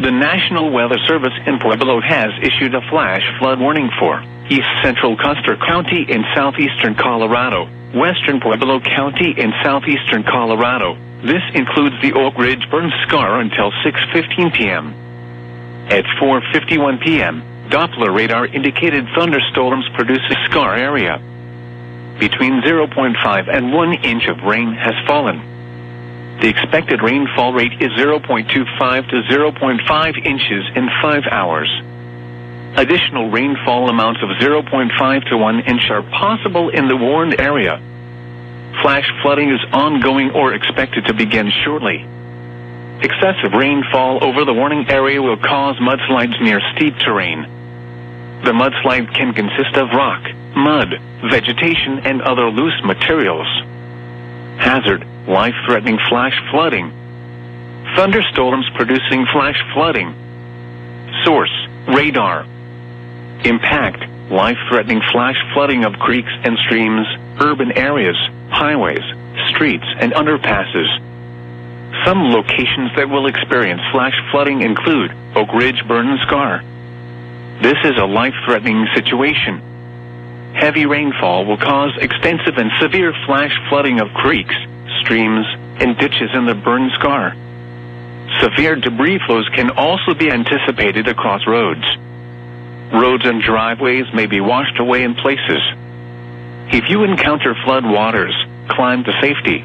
The National Weather Service in Pueblo has issued a flash flood warning for east central Custer County in southeastern Colorado, western Pueblo County in southeastern Colorado. This includes the Oak Ridge burn scar until 6:15 p.m. At 4:51 p.m., Doppler radar indicated thunderstorms produce a scar area. Between 0.5 and 1 inch of rain has fallen. The expected rainfall rate is 0.25 to 0.5 inches in 5 hours. Additional rainfall amounts of 0.5 to 1 inch are possible in the warned area. Flash flooding is ongoing or expected to begin shortly. Excessive rainfall over the warning area will cause mudslides near steep terrain. The mudslide can consist of rock, mud, vegetation, and other loose materials. Hazard: life-threatening flash flooding. Thunderstorms producing flash flooding. Source: radar. Impact: life-threatening flash flooding of creeks and streams, urban areas, highways, streets, and underpasses. Some locations that will experience flash flooding include Oak Ridge burn scar. This is a life-threatening situation. Heavy rainfall will cause extensive and severe flash flooding of creeks, streams, and ditches in the burn scar. Severe debris flows can also be anticipated across roads. Roads and driveways may be washed away in places. If you encounter flood waters, climb to safety.